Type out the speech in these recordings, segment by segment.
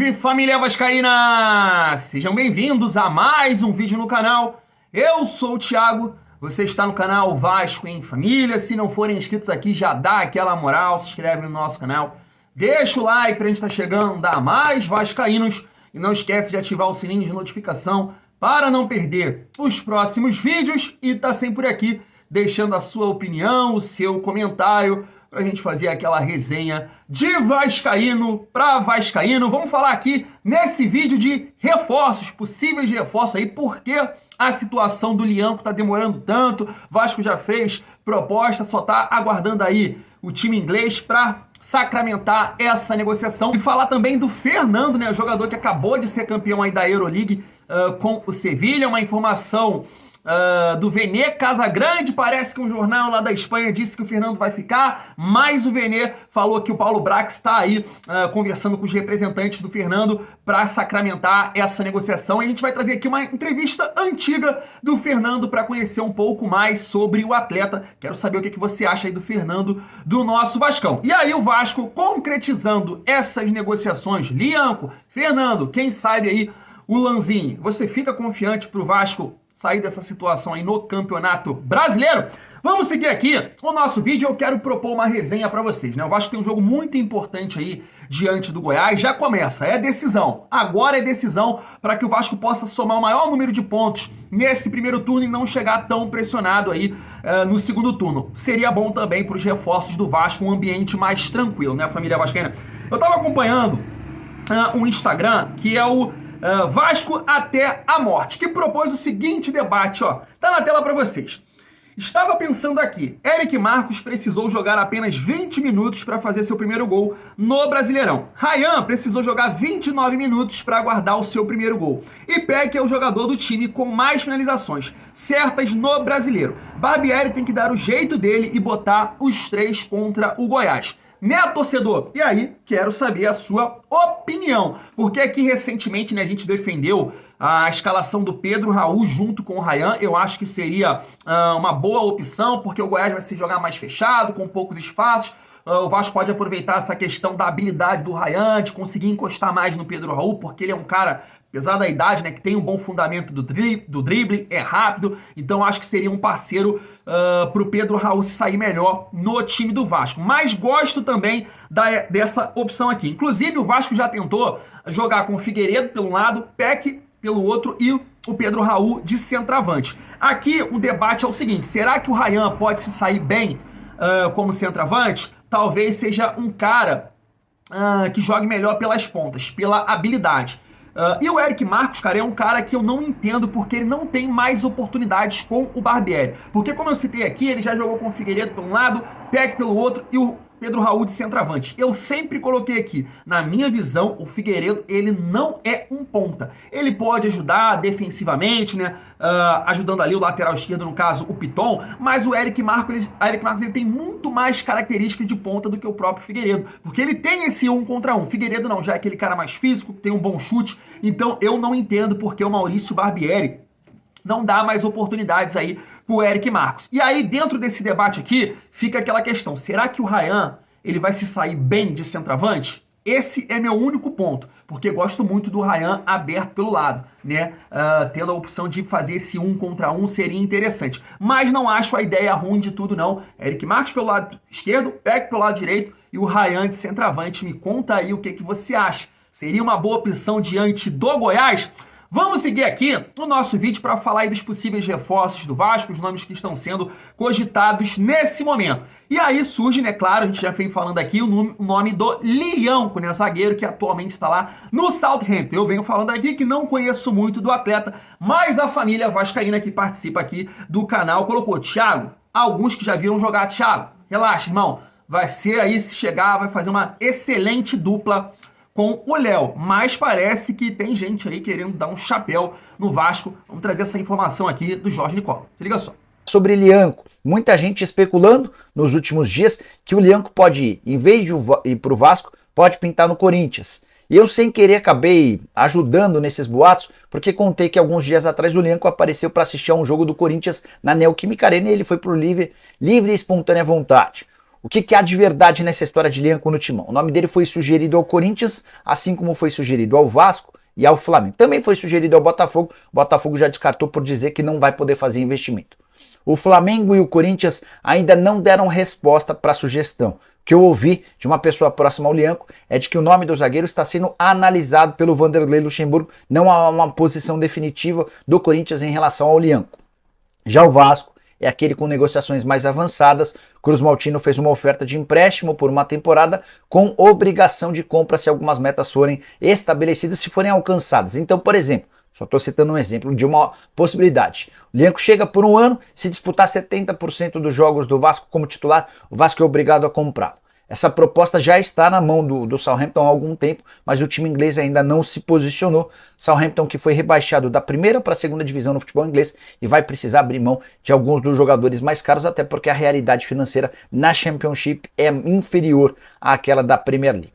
Salve família vascaína! Sejam bem-vindos a mais um vídeo no canal. Eu sou o Thiago, você está no canal Vasco em Família. Se não forem inscritos aqui, já dá aquela moral, se inscreve no nosso canal. Deixa o like pra gente estar chegando a mais vascaínos. E não esquece de ativar o sininho de notificação para não perder os próximos vídeos. E tá sempre por aqui, deixando a sua opinião, o seu comentário, pra gente fazer aquela resenha de vascaíno para vascaíno. Vamos falar aqui nesse vídeo de reforços, possíveis reforços aí, porque a situação do Lianco tá demorando tanto. Vasco já fez proposta, só tá aguardando aí o time inglês para sacramentar essa negociação. E falar também do Fernando, né, o jogador que acabou de ser campeão aí da Euroleague com o Sevilha. Uma informação do Vene Casagrande, parece que um jornal lá da Espanha disse que o Fernando vai ficar, mas o Vene falou que o Paulo Brax está aí conversando com os representantes do Fernando para sacramentar essa negociação. E a gente vai trazer aqui uma entrevista antiga do Fernando para conhecer um pouco mais sobre o atleta. Quero saber o que você acha aí do Fernando, do nosso Vascão. E aí o Vasco concretizando essas negociações, Lianco, Fernando, quem sabe aí o Lanzini. Você fica confiante para o Vasco sair dessa situação aí no Campeonato Brasileiro? Vamos seguir aqui o nosso vídeo. Eu quero propor uma resenha para vocês, né? O Vasco tem um jogo muito importante aí diante do Goiás. Já começa, é decisão. Agora é decisão para que o Vasco possa somar o maior número de pontos nesse primeiro turno e não chegar tão pressionado aí no segundo turno. Seria bom também para os reforços do Vasco, um ambiente mais tranquilo, né, família vascaína? Eu estava acompanhando um Instagram que é o Vasco até a morte, que propôs o seguinte debate, ó, tá na tela para vocês. Estava pensando aqui, Eric Marcos precisou jogar apenas 20 minutos para fazer seu primeiro gol no Brasileirão. Ryan precisou jogar 29 minutos para guardar o seu primeiro gol. E Peck é o jogador do time com mais finalizações certas no Brasileiro. Barbieri tem que dar o jeito dele e botar os 3 contra o Goiás. Né, torcedor? E aí, quero saber a sua opinião. Porque aqui recentemente, né, a gente defendeu a escalação do Pedro Raul junto com o Ryan. Eu acho que seria uma boa opção, porque o Goiás vai se jogar mais fechado, com poucos espaços. O Vasco pode aproveitar essa questão da habilidade do Ryan, de conseguir encostar mais no Pedro Raul, porque ele é um cara, apesar da idade, né, que tem um bom fundamento do drible, é rápido. Então acho que seria um parceiro para o Pedro Raul sair melhor no time do Vasco. Mas gosto também dessa opção aqui. Inclusive o Vasco já tentou jogar com o Figueiredo pelo lado, Peck pelo outro e o Pedro Raul de centroavante. Aqui o debate é o seguinte: será que o Ryan pode se sair bem como centroavante? Talvez seja um cara que jogue melhor pelas pontas, pela habilidade. E o Eric Marcos, cara, é um cara que eu não entendo porque ele não tem mais oportunidades com o Barbieri. Porque, como eu citei aqui, ele já jogou com o Figueiredo por um lado, Peck pelo outro e o Pedro Raul de centroavante. Eu sempre coloquei aqui, na minha visão, o Figueiredo, ele não é um ponta. Ele pode ajudar defensivamente, né, ajudando ali o lateral esquerdo, no caso, o Piton, mas o Eric Marcos, ele tem muito mais características de ponta do que o próprio Figueiredo, porque ele tem esse 1 contra 1. Figueiredo não, já é aquele cara mais físico, tem um bom chute, então eu não entendo porque o Maurício Barbieri não dá mais oportunidades aí pro Eric Marcos. E aí, dentro desse debate aqui, fica aquela questão: será que o Ryan, ele vai se sair bem de centroavante? Esse é meu único ponto, porque gosto muito do Ryan aberto pelo lado, né? Tendo a opção de fazer esse 1 contra 1 seria interessante. Mas não acho a ideia ruim de tudo, não. Eric Marcos pelo lado esquerdo, Peck pelo lado direito e o Ryan de centroavante. Me conta aí o que você acha. Seria uma boa opção diante do Goiás? Vamos seguir aqui no nosso vídeo para falar aí dos possíveis reforços do Vasco, os nomes que estão sendo cogitados nesse momento. E aí surge, né, claro, a gente já vem falando aqui, o nome do Lianco, né, zagueiro que atualmente está lá no Southampton. Eu venho falando aqui que não conheço muito do atleta, mas a família vascaína que participa aqui do canal colocou: Thiago, alguns que já viram jogar. Thiago, relaxa, irmão, vai ser aí, se chegar, vai fazer uma excelente dupla com o Léo, mas parece que tem gente aí querendo dar um chapéu no Vasco. Vamos trazer essa informação aqui do Jorge Nicola. Se liga só. Sobre Lianco, muita gente especulando nos últimos dias que o Lianco pode ir, em vez de ir para o Vasco, pode pintar no Corinthians. E eu, sem querer, acabei ajudando nesses boatos, porque contei que alguns dias atrás o Lianco apareceu para assistir a um jogo do Corinthians na Neoquímica Arena e ele foi por livre e espontânea vontade. O que há de verdade nessa história de Lianco no Timão? O nome dele foi sugerido ao Corinthians, assim como foi sugerido ao Vasco e ao Flamengo. Também foi sugerido ao Botafogo. O Botafogo já descartou por dizer que não vai poder fazer investimento. O Flamengo e o Corinthians ainda não deram resposta para a sugestão. O que eu ouvi de uma pessoa próxima ao Lianco é de que o nome do zagueiro está sendo analisado pelo Vanderlei Luxemburgo. Não há uma posição definitiva do Corinthians em relação ao Lianco. Já o Vasco é aquele com negociações mais avançadas. Cruz Maltino fez uma oferta de empréstimo por uma temporada com obrigação de compra se algumas metas forem estabelecidas, se forem alcançadas. Então, por exemplo, só estou citando um exemplo de uma possibilidade. O Lianco chega por um ano, se disputar 70% dos jogos do Vasco como titular, o Vasco é obrigado a comprá-lo. Essa proposta já está na mão do Southampton há algum tempo, mas o time inglês ainda não se posicionou. Southampton que foi rebaixado da primeira para a segunda divisão no futebol inglês e vai precisar abrir mão de alguns dos jogadores mais caros, até porque a realidade financeira na Championship é inferior àquela da Premier League.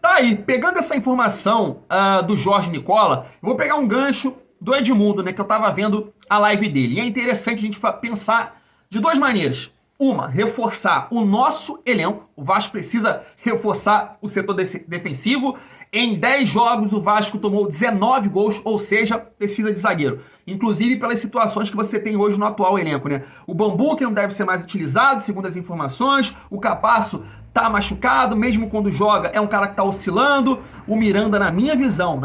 Tá aí, pegando essa informação do Jorge Nicola, eu vou pegar um gancho do Edmundo, né, que eu tava vendo a live dele. E é interessante a gente pensar de duas maneiras. Uma, reforçar o nosso elenco. O Vasco precisa reforçar o setor defensivo. Em 10 jogos, o Vasco tomou 19 gols, ou seja, precisa de zagueiro. Inclusive pelas situações que você tem hoje no atual elenco, né? O Bambu, que não deve ser mais utilizado, segundo as informações. O Capasso tá machucado, mesmo quando joga, é um cara que tá oscilando. O Miranda, na minha visão,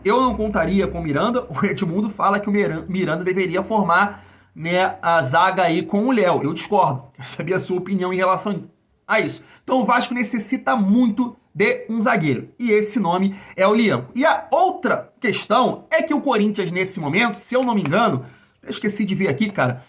eu não contaria com o Miranda. O Edmundo fala que o Miranda deveria formar, né, a zaga aí com o Léo. Eu discordo. Quero saber a sua opinião em relação a isso. Então o Vasco necessita muito de um zagueiro. E esse nome é o Lianco. E a outra questão é que o Corinthians, nesse momento, se eu não me engano, eu esqueci de ver aqui, cara,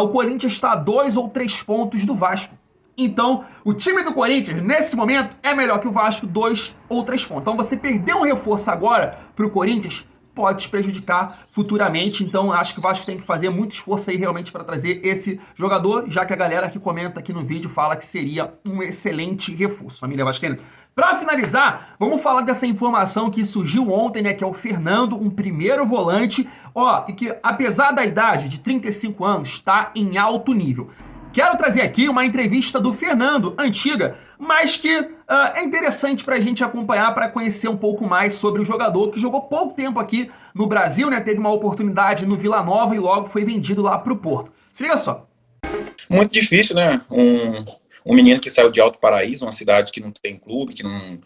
o Corinthians está a 2 ou 3 pontos do Vasco. Então, o time do Corinthians, nesse momento, é melhor que o Vasco, 2 ou 3 pontos. Então, você perder um reforço agora para o Corinthians pode te prejudicar futuramente. Então, acho que o Vasco tem que fazer muito esforço aí realmente para trazer esse jogador, já que a galera que comenta aqui no vídeo fala que seria um excelente reforço, família vascaína. Para finalizar, vamos falar dessa informação que surgiu ontem, né, que é o Fernando, um primeiro volante, e que apesar da idade de 35 anos, está em alto nível. Quero trazer aqui uma entrevista do Fernando, antiga, mas que é interessante para a gente acompanhar, para conhecer um pouco mais sobre o jogador, que jogou pouco tempo aqui no Brasil, né? Teve uma oportunidade no Vila Nova e logo foi vendido lá para o Porto. Se liga só. Muito difícil, né? Um menino que saiu de Alto Paraíso, uma cidade que não tem clube, que não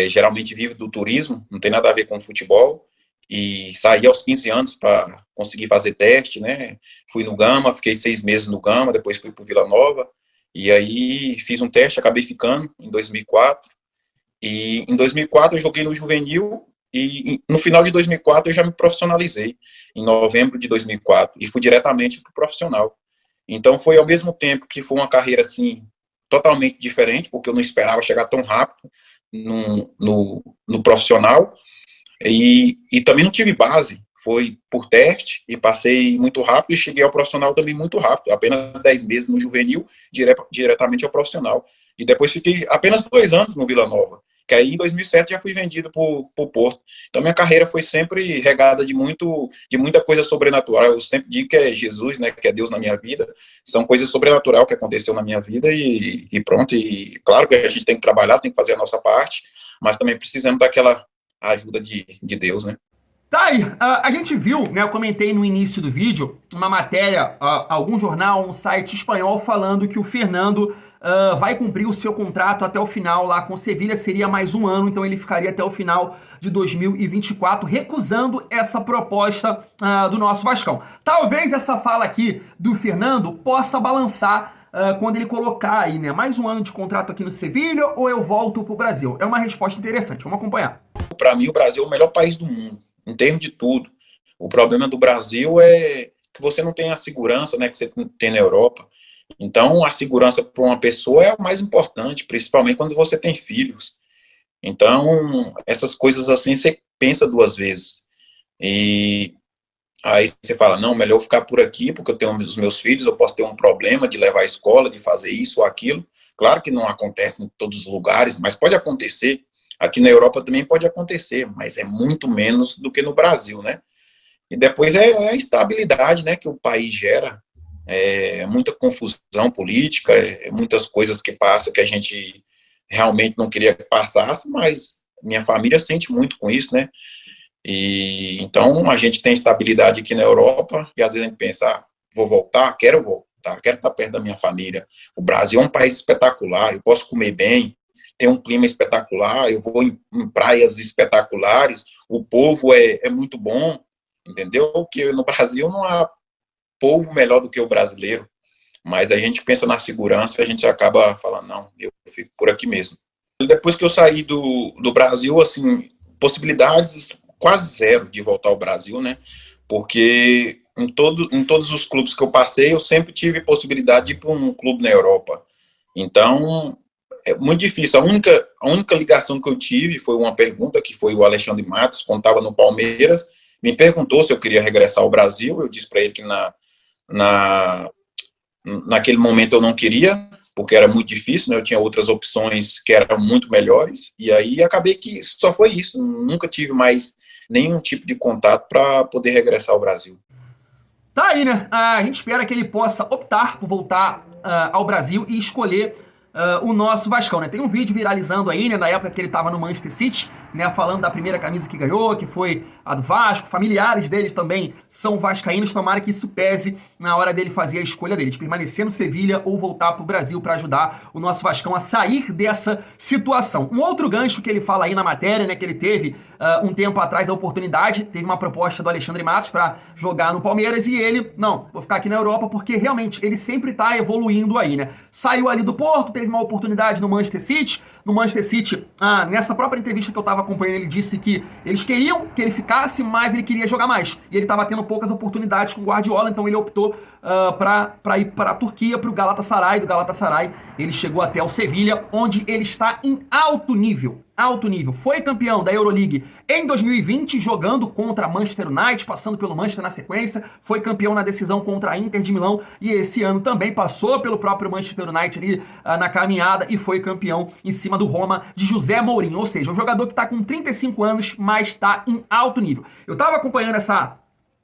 geralmente vive do turismo, não tem nada a ver com futebol, e saí aos 15 anos para conseguir fazer teste, né? Fui no Gama, fiquei 6 meses no Gama, depois fui para o Vila Nova, e aí fiz um teste, acabei ficando em 2004, e em 2004 eu joguei no Juvenil, e no final de 2004 eu já me profissionalizei, em novembro de 2004, e fui diretamente para o profissional. Então foi ao mesmo tempo que foi uma carreira assim, totalmente diferente, porque eu não esperava chegar tão rápido no profissional, e também não tive base, foi por teste e passei muito rápido e cheguei ao profissional também muito rápido, apenas 10 meses no juvenil, diretamente ao profissional. E depois fiquei apenas 2 anos no Vila Nova, que aí em 2007 já fui vendido para o Porto. Então minha carreira foi sempre regada de muita coisa sobrenatural. Eu sempre digo que é Jesus, né, que é Deus na minha vida. São coisas sobrenaturais que aconteceu na minha vida e pronto. E claro que a gente tem que trabalhar, tem que fazer a nossa parte, mas também precisamos daquela ajuda de Deus, né? Tá aí, a gente viu, né, eu comentei no início do vídeo, uma matéria, algum jornal, um site espanhol falando que o Fernando vai cumprir o seu contrato até o final lá com o Sevilha, seria mais um ano, então ele ficaria até o final de 2024, recusando essa proposta do nosso Vascão. Talvez essa fala aqui do Fernando possa balançar quando ele colocar aí, né, mais um ano de contrato aqui no Sevilha ou eu volto pro Brasil. É uma resposta interessante, vamos acompanhar. Para mim, o Brasil é o melhor país do mundo, em termos de tudo. O problema do Brasil é que você não tem a segurança, né, que você tem na Europa. Então, a segurança para uma pessoa é o mais importante, principalmente quando você tem filhos. Então, essas coisas assim, você pensa 2 vezes. E aí você fala, não, melhor eu ficar por aqui, porque eu tenho os meus filhos, eu posso ter um problema de levar à escola, de fazer isso ou aquilo. Claro que não acontece em todos os lugares, mas pode acontecer. Aqui na Europa também pode acontecer, mas é muito menos do que no Brasil, né? E depois é a estabilidade, né, que o país gera. muita confusão política, muitas coisas que passam que a gente realmente não queria que passasse, mas minha família sente muito com isso, né? E então a gente tem estabilidade aqui na Europa e às vezes a gente pensa, vou voltar, quero estar perto da minha família. O Brasil é um país espetacular, eu posso comer bem, tem um clima espetacular, eu vou em praias espetaculares, o povo é muito bom, entendeu? Que no Brasil não há povo melhor do que o brasileiro, mas a gente pensa na segurança, a gente acaba falando, não, eu fico por aqui mesmo. Depois que eu saí do Brasil, assim, possibilidades quase zero de voltar ao Brasil, né? Porque em todos os clubes que eu passei, eu sempre tive possibilidade de ir para um clube na Europa. Então, é muito difícil. A única ligação que eu tive foi uma pergunta, que foi o Alexandre Matos, quando estava no Palmeiras, me perguntou se eu queria regressar ao Brasil. Eu disse para ele que naquele momento eu não queria, porque era muito difícil, né? Eu tinha outras opções que eram muito melhores, e aí acabei que só foi isso. Nunca tive mais nenhum tipo de contato para poder regressar ao Brasil. Tá aí, né? A gente espera que ele possa optar por voltar ao Brasil e escolher o nosso Vascão, né? Tem um vídeo viralizando aí, né, da época que ele tava no Manchester City, né, falando da primeira camisa que ganhou, que foi a do Vasco. Familiares deles também são vascaínos, tomara que isso pese na hora dele fazer a escolha dele, de permanecer no Sevilha ou voltar pro Brasil para ajudar o nosso Vascão a sair dessa situação. Um outro gancho que ele fala aí na matéria, né, que ele teve um tempo atrás a oportunidade, teve uma proposta do Alexandre Matos para jogar no Palmeiras e ele, não, vou ficar aqui na Europa porque realmente ele sempre tá evoluindo aí, né? Saiu ali do Porto, teve uma oportunidade no Manchester City. No Manchester City, nessa própria entrevista que eu tava acompanhando, ele disse que eles queriam que ele ficasse, mas ele queria jogar mais. E ele tava tendo poucas oportunidades com o Guardiola, então ele optou para ir para a Turquia, para o Galatasaray. Do Galatasaray, ele chegou até o Sevilha, onde ele está em alto nível. Alto nível. Foi campeão da Euroleague em 2020, jogando contra Manchester United, passando pelo Manchester na sequência. Foi campeão na decisão contra a Inter de Milão e esse ano também passou pelo próprio Manchester United ali na caminhada e foi campeão em cima do Roma de José Mourinho. Ou seja, um jogador que está com 35 anos, mas está em alto nível. Eu estava acompanhando essa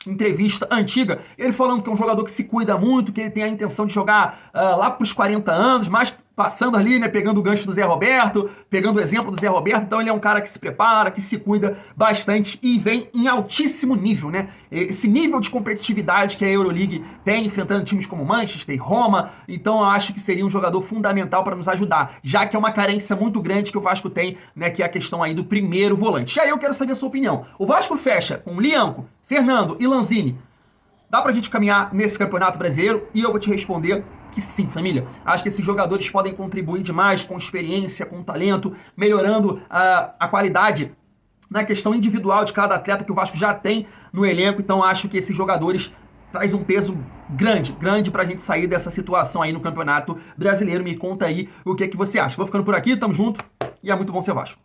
entrevista antiga, ele falando que é um jogador que se cuida muito, que ele tem a intenção de jogar lá para os 40 anos, mas passando ali, né, pegando o gancho do Zé Roberto, pegando o exemplo do Zé Roberto. Então ele é um cara que se prepara, que se cuida bastante e vem em altíssimo nível, né? Esse nível de competitividade que a Euroleague tem, enfrentando times como Manchester e Roma. Então eu acho que seria um jogador fundamental para nos ajudar, já que é uma carência muito grande que o Vasco tem, né, que é a questão aí do primeiro volante. E aí eu quero saber a sua opinião. O Vasco fecha com Lianco, Fernando e Lanzini. Dá pra gente caminhar nesse campeonato brasileiro? E eu vou te responder que sim, família. Acho que esses jogadores podem contribuir demais com experiência, com talento, melhorando a qualidade na questão individual de cada atleta que o Vasco já tem no elenco. Então acho que esses jogadores traz um peso grande pra gente sair dessa situação aí no Campeonato Brasileiro. Me conta aí o que é que você acha. Vou ficando por aqui, tamo junto e é muito bom ser Vasco.